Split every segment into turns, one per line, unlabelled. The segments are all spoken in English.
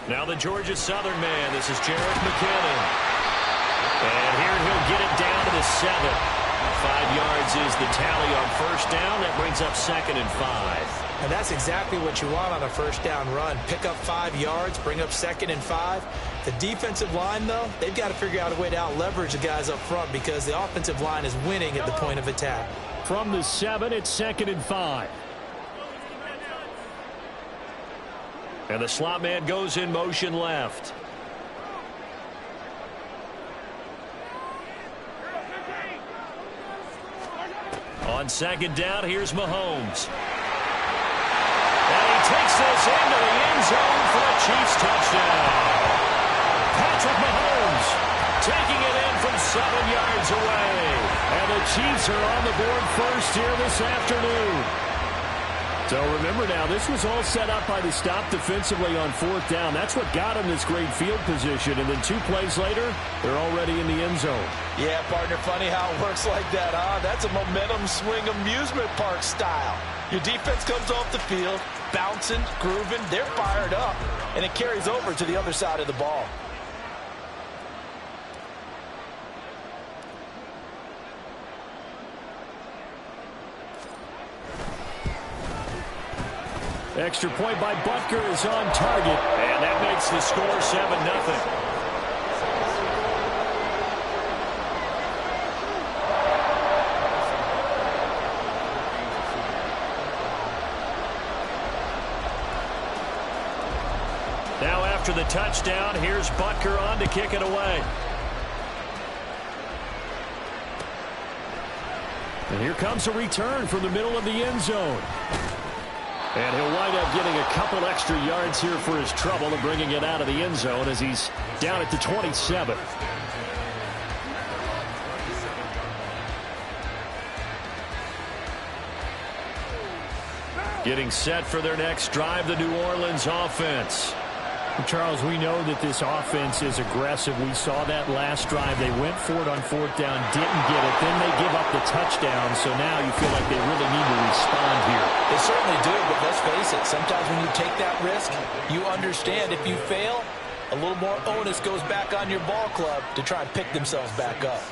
Now the Georgia Southern man. This is Jarek McKinnon. And here he'll get it down to the 7. 5 yards is the tally on first down. That brings up 2nd and 5.
And that's exactly what you want on a first down run. Pick up 5 yards, bring up 2nd and 5. The defensive line, though, they've got to figure out a way to out-leverage the guys up front because the offensive line is winning at the point of attack.
From the 7, it's 2nd and 5. And the slot man goes in motion left. On 2nd down, here's Mahomes. And he takes this into the end zone for a Chiefs touchdown. Patrick Mahomes taking it in from 7 yards away. And the Chiefs are on the board first here this afternoon. So remember now, this was all set up by the stop defensively on 4th down. That's what got him this great field position. And then 2 plays later, they're already in the end zone.
Yeah, partner, funny how it works like that, huh? That's a momentum swing amusement park style. Your defense comes off the field, bouncing, grooving, they're fired up, and it carries over to the other side of the ball.
Extra point by Butker is on target, and that makes the score 7-0. Now after the touchdown, here's Butker on to kick it away. And here comes a return from the middle of the end zone. And he'll wind up getting a couple extra yards here for his trouble and bringing it out of the end zone as he's down at the 27. Getting set for their next drive, the New Orleans offense.
Charles, we know that this offense is aggressive. We saw that last drive. They went for it on 4th down, didn't get it. Then they give up the touchdown, so now you feel like they really need to respond here.
They certainly do, but let's face it, sometimes when you take that risk, you understand if you fail, a little more onus goes back on your ball club to try and pick themselves back up.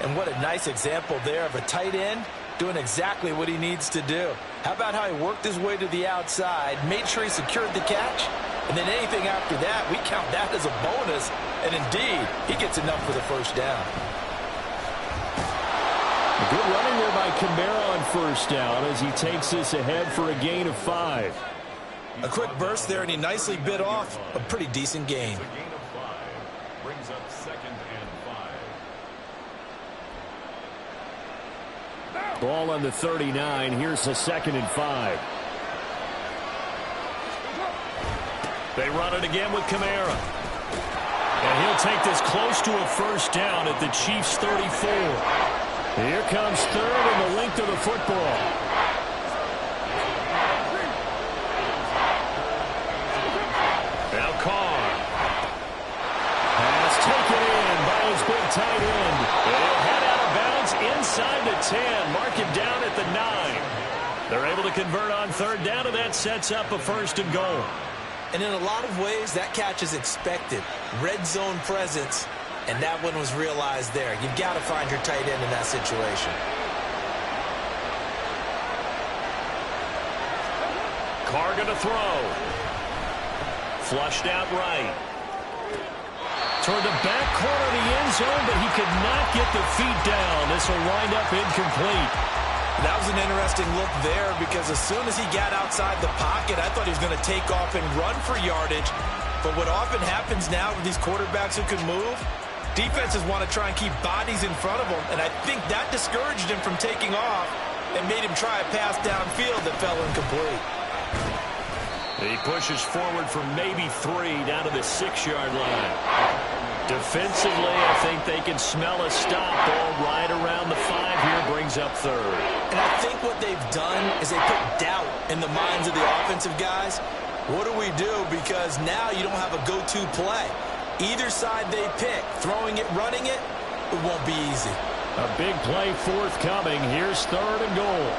And what a nice example there of a tight end doing exactly what he needs to do. How about how he worked his way to the outside, made sure he secured the catch, and then anything after that, we count that as a bonus. And indeed, he gets enough for the first down.
Good running there by Kamara on first down as he takes this ahead for a gain of 5.
A quick burst there, and he nicely bit off a pretty decent gain.
Brings up 2nd and 5.
Ball on the 39. Here's the 2nd and 5. They run it again with Kamara. And he'll take this close to a first down at the Chiefs' 34. Here comes 3rd and the length of the football. Now Carr. Pass taken in by his big tight end. They'll head out of bounds inside the 10. Mark him down at the 9. They're able to convert on 3rd down, and that sets up a 1st and goal.
And in a lot of ways, that catch is expected. Red zone presence, and that one was realized there. You've got to find your tight end in that situation.
Carr going to throw. Flushed out right. Toward the back corner of the end zone, but he could not get the feet down. This will wind up incomplete.
That was an interesting look there because as soon as he got outside the pocket, I thought he was going to take off and run for yardage. But what often happens now with these quarterbacks who can move, defenses want to try and keep bodies in front of them. And I think that discouraged him from taking off and made him try a pass downfield that fell incomplete.
He pushes forward for maybe 3 down to the 6-yard line. Defensively, I think they can smell a stop. Ball right around the 5 here, brings up 3rd.
And I think what they've done is they put doubt in the minds of the offensive guys. What do we do? Because now you don't have a go-to play. Either side they pick, throwing it, running it, it won't be easy.
A big play forthcoming. Here's 3rd and goal.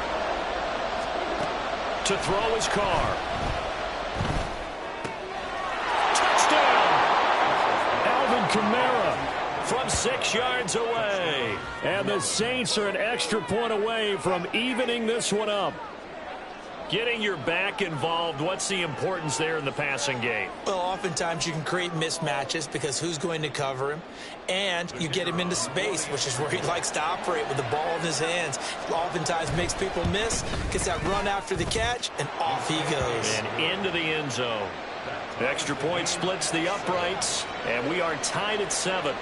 To throw is Carr. 6 yards away.
And the Saints are an extra point away from evening this one up.
Getting your back involved, what's the importance there in the passing game?
Well, oftentimes you can create mismatches because who's going to cover him? And you get him into space, which is where he likes to operate with the ball in his hands. Oftentimes makes people miss, gets that run after the catch, and off he goes.
And into the end zone. The extra point splits the uprights, and we are tied at 7.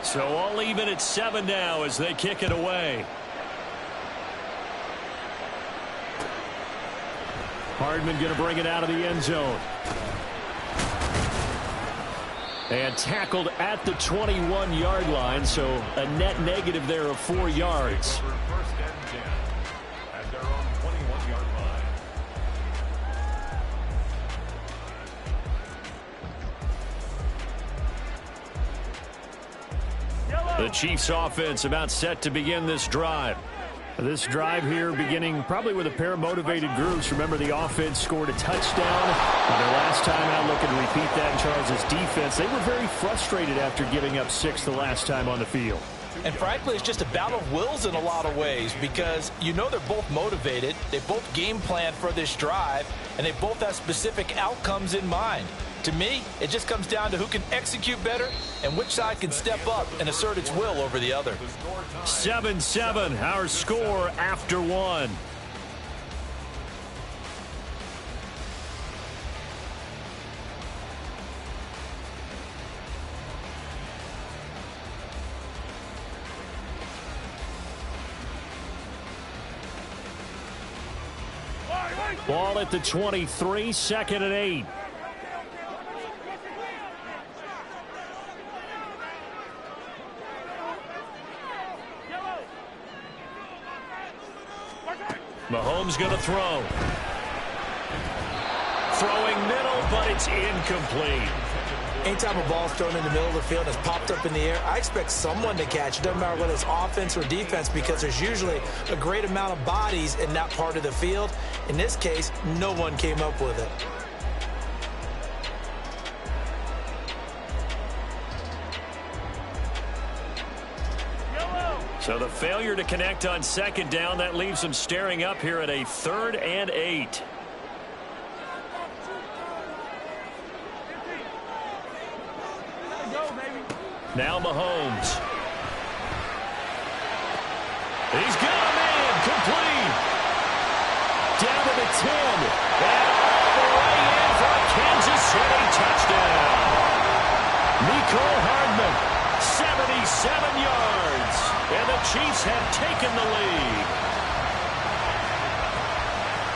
So all even at 7 now as they kick it away.
Hardman going to bring it out of the end zone. And tackled at the 21-yard line, so a net negative there of 4 yards.
First and 10 at their own 21-yard line.
The Chiefs offense about set to begin this drive.
This drive here beginning probably with a pair of motivated groups. Remember, the offense scored a touchdown. Their last time out, looking to repeat that in Charles' defense. They were very frustrated after giving up 6 the last time on the field.
And frankly, it's just a battle of wills in a lot of ways because you know they're both motivated. They both game plan for this drive, and they both have specific outcomes in mind. To me, it just comes down to who can execute better and which side can step up and assert its will over the other.
7-7, our score after 1.
Ball at the 23, 2nd and 8.
Mahomes going to throw. Throwing middle, but it's incomplete.
Anytime a ball's thrown in the middle of the field and it's popped up in the air, I expect someone to catch it. Doesn't matter whether it's offense or defense because there's usually a great amount of bodies in that part of the field. In this case, no one came up with it.
So the failure to connect on 2nd down, that leaves them staring up here at a 3rd and 8. Now Mahomes. He's got a man, complete. Down to the 10. And all the way in for a Kansas City touchdown. Nicole Hardman, 77 yards. And the Chiefs have taken the lead.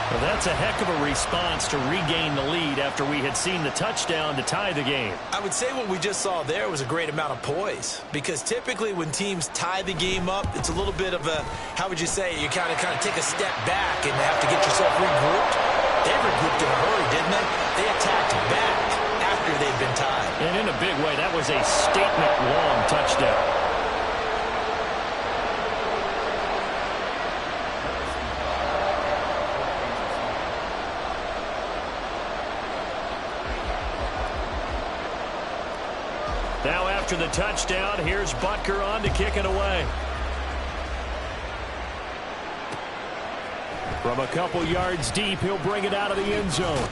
Well, that's a heck of a response to regain the lead after we had seen the touchdown to tie the game.
I would say what we just saw there was a great amount of poise because typically when teams tie the game up, it's a little bit of a, how would you say, you kind of take a step back and have to get yourself regrouped. They regrouped in a hurry, didn't they? They attacked back after they'd been tied.
And in a big way, that was a statement-long touchdown. Now after the touchdown, here's Butker on to kick it away.
From a couple yards deep, he'll bring it out of the end zone.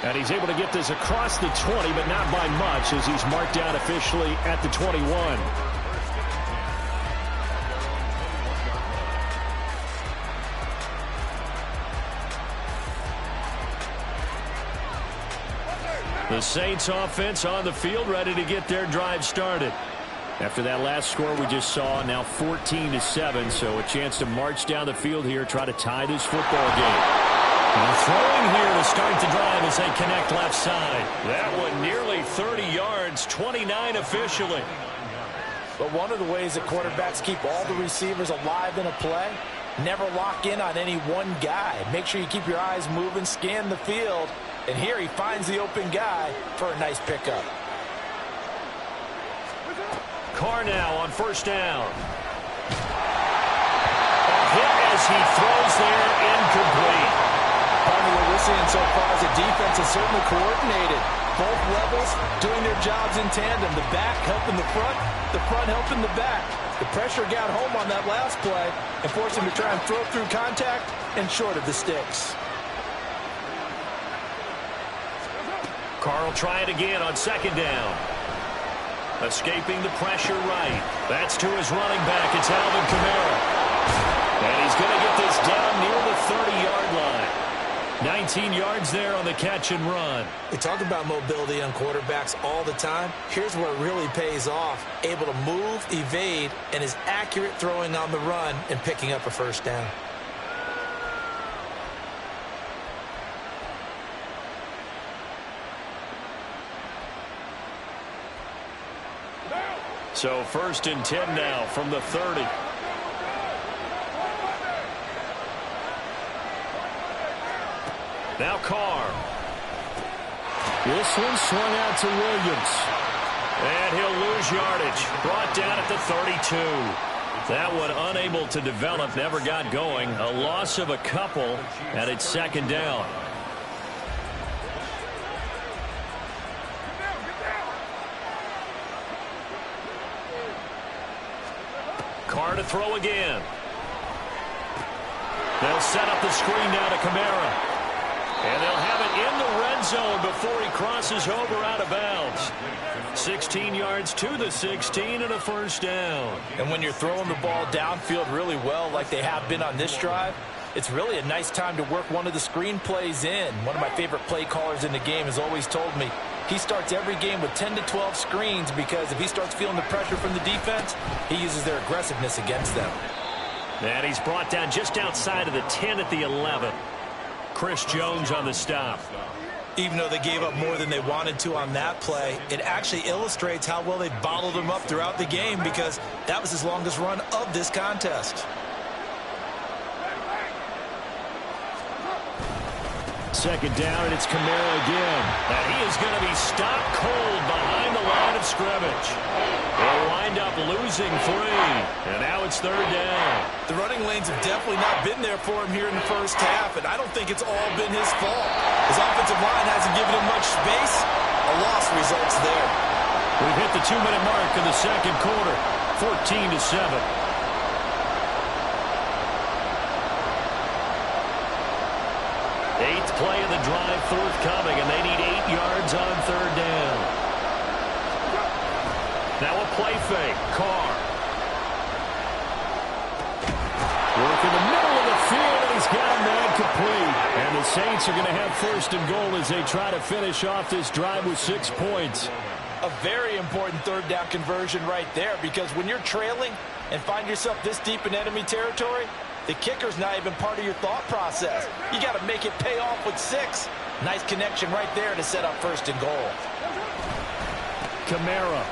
And he's able to get this across the 20, but not by much as he's marked down officially at the 21.
The Saints offense on the field ready to get their drive started.
After that last score we just saw, now 14-7, so a chance to march down the field here, try to tie this football game.
And throwing here to start the drive as they connect left side. That one nearly 30 yards, 29 officially.
But one of the ways that quarterbacks keep all the receivers alive in a play, never lock in on any one guy. Make sure you keep your eyes moving, scan the field. And here he finds the open guy for a nice pickup.
Carr now on 1st down. A hit as as he throws there, incomplete.
Part of what we're seeing so far is the defense is certainly coordinated. Both levels doing their jobs in tandem. The back helping the front helping the back. The pressure got home on that last play and forced him to try and throw through contact and short of the sticks.
Carl try it again on second down. Escaping the pressure right. That's to his running back. It's Alvin Kamara. And he's going to get this down near the 30-yard line. 19 yards there on the catch and run.
We talk about mobility on quarterbacks all the time. Here's where it really pays off. Able to move, evade, and is accurate throwing on the run and picking up a first down.
So 1st and 10 now from the 30. Now Carr.
This one swung out to Williams.
And he'll lose yardage. Brought down at the 32. That one unable to develop, never got going. A loss of a couple, and it's second down. Carr to throw again. They'll set up the screen now to Kamara. And they'll have it in the red zone before he crosses over out of bounds. 16 yards to the 16 and a first down.
And when you're throwing the ball downfield really well like they have been on this drive, it's really a nice time to work one of the screen plays in. One of my favorite play callers in the game has always told me he starts every game with 10 to 12 screens because if he starts feeling the pressure from the defense, he uses their aggressiveness against them.
And he's brought down just outside of the 10 at the 11. Chris Jones on the stop.
Even though they gave up more than they wanted to on that play, it actually illustrates how well they bottled him up throughout the game because that was his longest run of this contest.
Second down, and it's Kamara again.
And he is going to be stopped cold behind the line of scrimmage. They'll wind up losing 3. And now it's third down.
The running lanes have definitely not been there for him here in the first half, and I don't think it's all been his fault. His offensive line hasn't given him much space. A loss results there.
We've hit the 2-minute mark in the second quarter. 14-7. Eighth play of the drive forthcoming, and they need 8 yards on third down. Now a play fake. Carr.
Work in the middle of the field, and he's got that complete. And the Saints are going to have first and goal as they try to finish off this drive with 6 points.
A very important third down conversion right there because when you're trailing and find yourself this deep in enemy territory, the kicker's not even part of your thought process. You got to make it pay off with 6. Nice connection right there to set up first and goal.
Kamara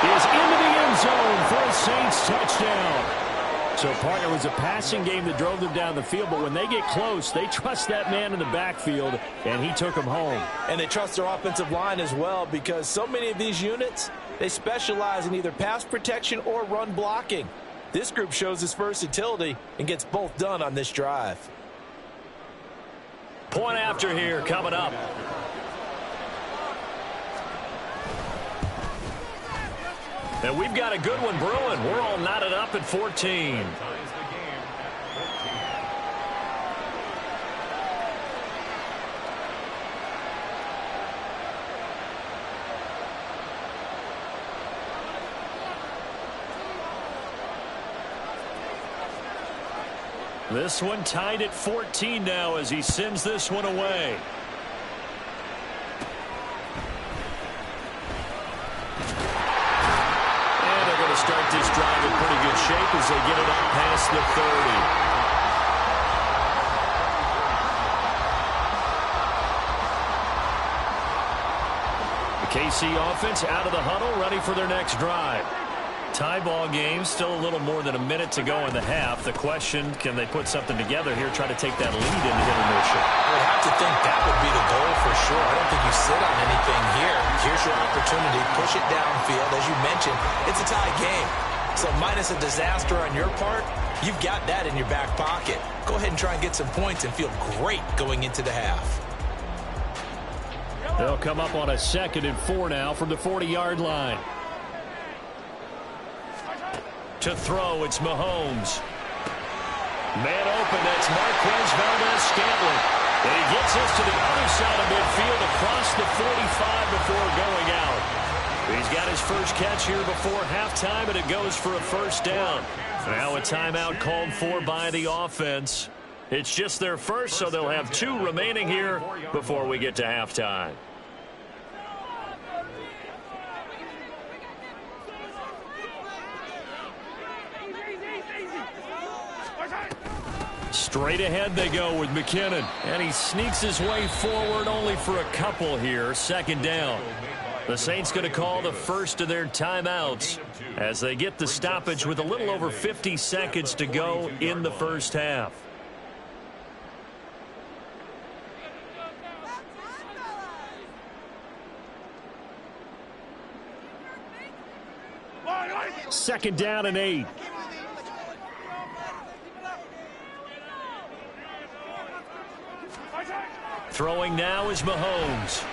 is into the end zone for a Saints touchdown. So, partner, it was a passing game that drove them down the field, but when they get close, they trust that man in the backfield, and he took them home.
And they trust their offensive line as well because so many of these units, they specialize in either pass protection or run blocking. This group shows its versatility and gets both done on this drive.
Point after here coming up. And we've got a good one brewing. We're all knotted up at 14. This one tied at 14 now as he sends this one away. And they're going to start this drive in pretty good shape as they get it up past the 30. The KC offense out of the huddle, ready for their next drive. Tie ball game, still a little more than a minute to go in the half. The question, can they put something together here, try to take that lead into intermission?
I would have to think that would be the goal for sure. I don't think you sit on anything here. Here's your opportunity. Push it downfield. As you mentioned, it's a tie game. So minus a disaster on your part, You've got that in your back pocket. Go ahead and try and get some points and feel great going into the half.
They'll come up on a 2nd and 4 now from the 40-yard line.
To throw, it's Mahomes. Man open, that's Marquez Valdez-Scantling. And he gets us to the other side of midfield across the 45 before going out. He's got his first catch here before halftime, and it goes for a first down. Now a timeout called for by the offense. It's just their first, so they'll have 2 remaining here before we get to halftime. Straight ahead they go with McKinnon. And he sneaks his way forward only for a couple here. 2nd down. The Saints going to call the first of their timeouts as they get the stoppage with a little over 50 seconds to go in the first half.
Second down and 8.
Throwing now is Mahomes.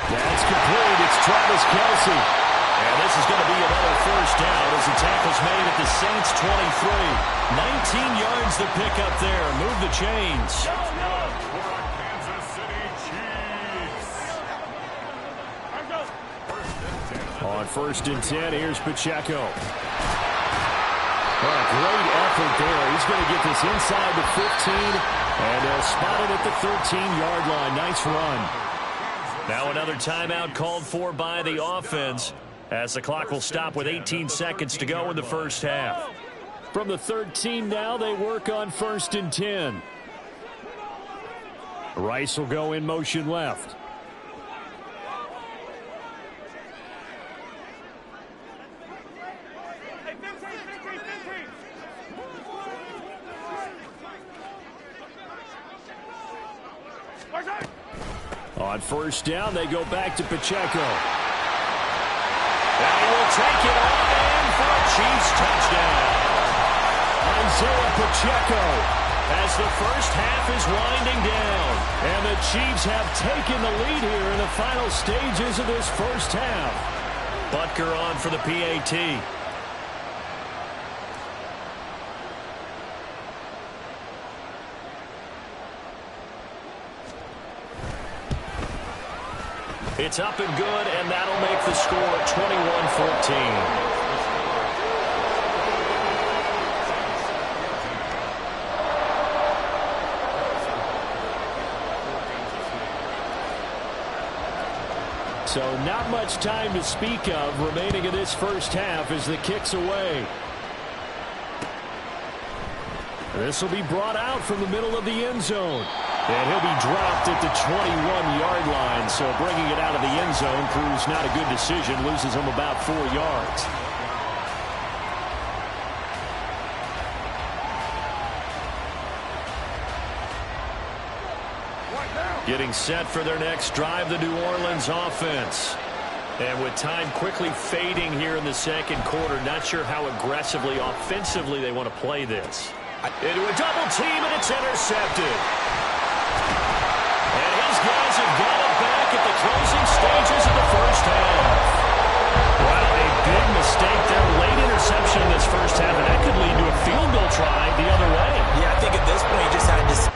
That's complete. It's Travis Kelce.
And this is going to be another first down as the tackle's made at the Saints' 23. 19 yards to pick up there. Move the chains.
On 1st and 10, here's Pacheco. Oh, great effort there. He's going to get this inside the 15, and they'll spot it at the 13-yard line. Nice run.
Now another timeout called for by the offense as the clock will stop with 18 seconds to go in the first half.
From the 13 now, they work on 1st and 10. Rice will go in motion left. On 1st down, they go back to Pacheco.
And he will take it on in for a Chiefs touchdown.
Isaiah Pacheco.
As the first half is winding down.
And the Chiefs have taken the lead here in the final stages of this first half.
Butker on for the PAT. It's up and good, and that'll make the score 21-14.
So not much time to speak of remaining in this first half as the kick's away. This will be brought out from the middle of the end zone. And he'll be dropped at the 21-yard line. So bringing it out of the end zone proves not a good decision. Loses him about 4 yards.
Getting set for their next drive, the New Orleans offense. And with time quickly fading here in the second quarter, not sure how aggressively, offensively they want to play this. Into a double team, and it's intercepted. And his guys have got it back at the closing stages of the first half. Well, a big mistake there. Late interception in this first half, and that could lead to a field goal try the other way.
Yeah, I think at this point you just had to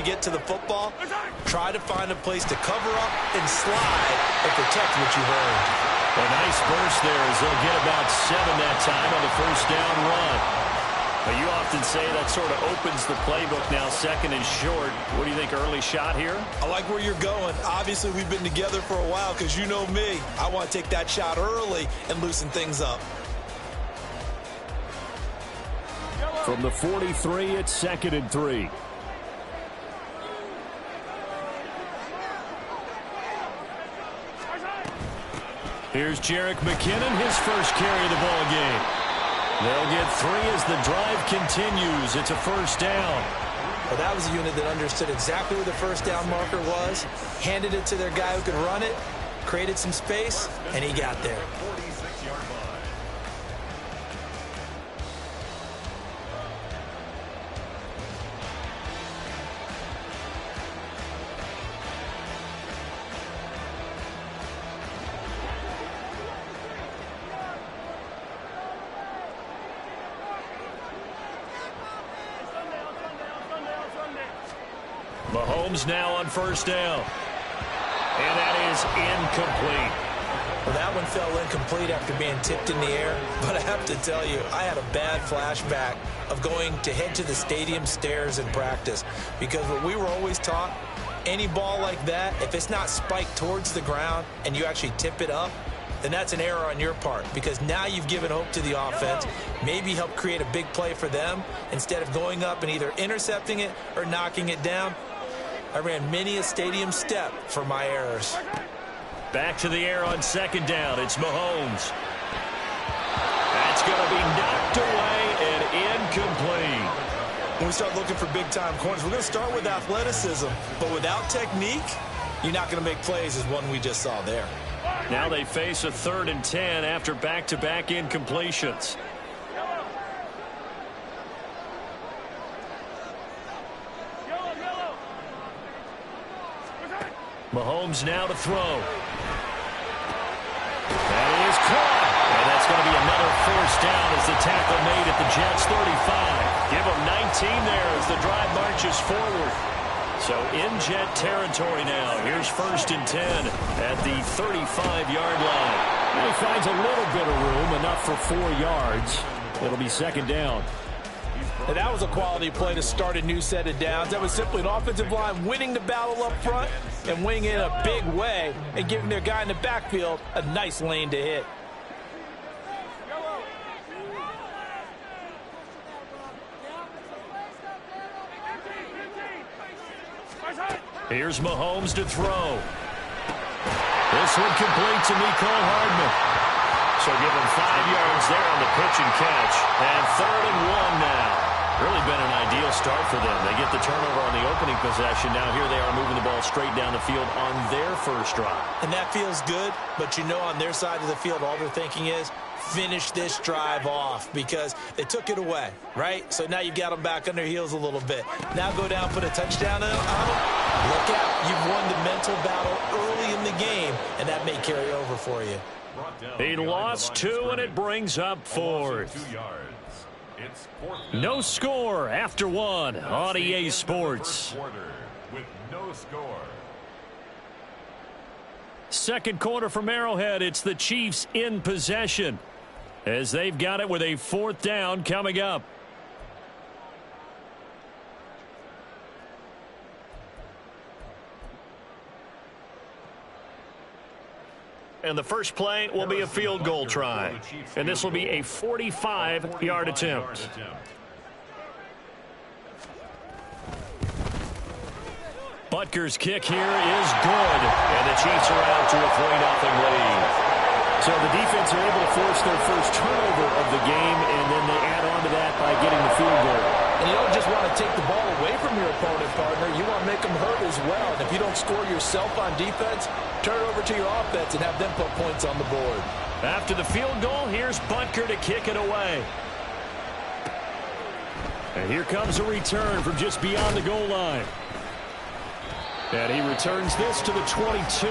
get to the football, try to find a place to cover up and slide and protect what you've earned.
A nice burst there as they'll get about 7 that time on the first down run. But you often say that sort of opens the playbook now, second and short. What do you think, early shot here?
I like where you're going. Obviously, we've been together for a while because you know me. I want to take that shot early and loosen things up.
From the 43, it's 2nd and 3.
Here's Jerick McKinnon, his first carry of the ball game. They'll get 3 as the drive continues. It's a first down.
Well, that was a unit that understood exactly where the first down marker was, handed it to their guy who could run it, created some space, and he got there.
Mahomes now on first down. And that is incomplete.
Well, that one fell incomplete after being tipped in the air. But I have to tell you, I had a bad flashback of going to head to the stadium stairs in practice. Because what we were always taught, any ball like that, if it's not spiked towards the ground and you actually tip it up, then that's an error on your part, because now you've given hope to the offense, maybe help create a big play for them instead of going up and either intercepting it or knocking it down. I ran many a stadium step for my errors.
Back to the air on second down. It's Mahomes. That's going to be knocked away and incomplete.
When we start looking for big-time corners, we're going to start with athleticism, but without technique, you're not going to make plays as one we just saw there.
Now they face a 3rd and 10 after back-to-back incompletions. Mahomes now to throw. That is caught. And that's going to be another first down as the tackle made at the Jets' 35. Give them 19 there as the drive marches forward. So in Jet territory now. Here's 1st and 10 at the 35-yard line.
And he finds a little bit of room, enough for 4 yards. It'll be 2nd down.
And that was a quality play to start a new set of downs. That was simply an offensive line winning the battle up front and winning it in a big way and giving their guy in the backfield a nice lane to hit.
Here's Mahomes to throw. This one complete to Mecole Hardman. So give him 5 yards there on the pitch and catch. And 3rd and 1 now. Really been an ideal start for them. They get the turnover on the opening possession. Now here they are moving the ball straight down the field on their first drive.
And that feels good, but you know on their side of the field all they're thinking is finish this drive off because they took it away, right? So now you've got them back on their heels a little bit. Now go down, put a touchdown on them. Look out. You've won the mental battle early in the game, and that may carry over for you.
He lost 2, and it brings up 4th. No score after 1 on EA Sports.
With no score.
Second quarter from Arrowhead. It's the Chiefs in possession as they've got it with a 4th down coming up. And the first play will be a field goal try. And this will be a 45-yard attempt. Butker's kick here is good. And the Chiefs are out to a 3-0 lead.
So the defense are able to force their first turnover of the game, and then they add on to that by getting the field goal.
And you don't just want to take the ball away from your opponent, partner. You want to make them hurt as well. And if you don't score yourself on defense, turn it over to your offense and have them put points on the board.
After the field goal, here's Butker to kick it away. And here comes a return from just beyond the goal line. And he returns this to the 22.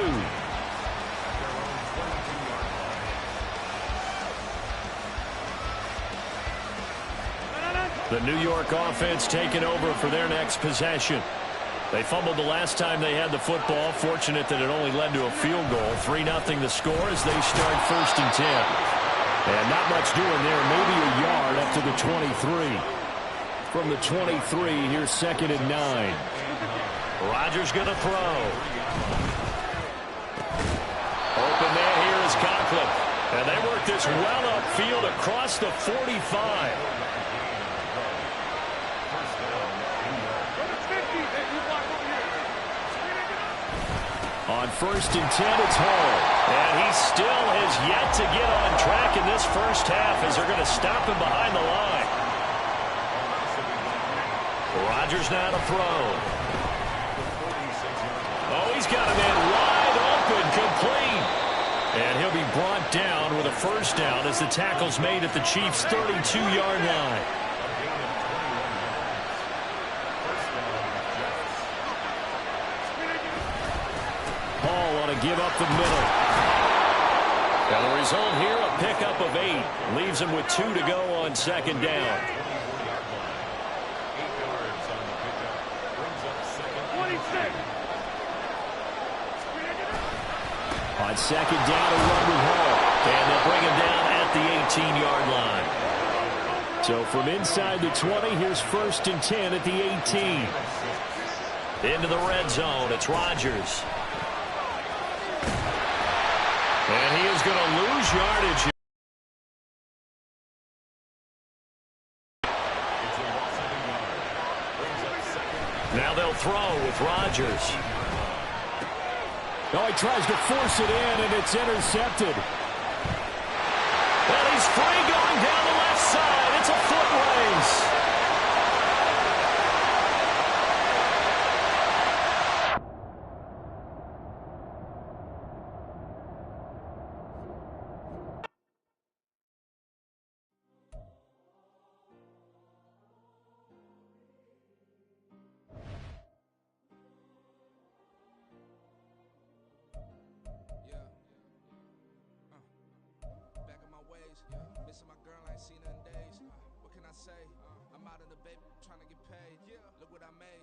The New York offense taking over for their next possession.
They fumbled the last time they had the football. Fortunate that it only led to a field goal. 3-0 the score as they start 1st and 10. And not much doing there. Maybe a yard up to the 23. From the 23, here's 2nd and 9.
Rodgers going to throw. Open there, here is Conklin. And they work this well upfield across the 45.
On 1st and 10, it's Hall.
And he still has yet to get on track in this first half as they're going to stop him behind the line. Rodgers now to throw. Oh, he's got him in wide open, complete. And he'll be brought down with a first down as the tackle's made at the Chiefs' 32-yard line.
Hall on a give up the middle.
And the result here, a pickup of 8. Leaves him with 2 to go on 2nd down.
On 2nd down, a run with Hall.
And they'll bring him down at the 18-yard line.
So from inside the 20, here's 1st and 10 at the 18.
Into the red zone, it's Rodgers. And he is going to lose yardage here. Now they'll throw with Rodgers.
Oh, he tries to force it in, and it's intercepted.
And he's free going down the left side. It's a foot race.
Missing my girl, I ain't seen her in days. What can I say? I'm out in the baby, trying to get paid. Look what I made.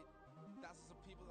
Thousands of people.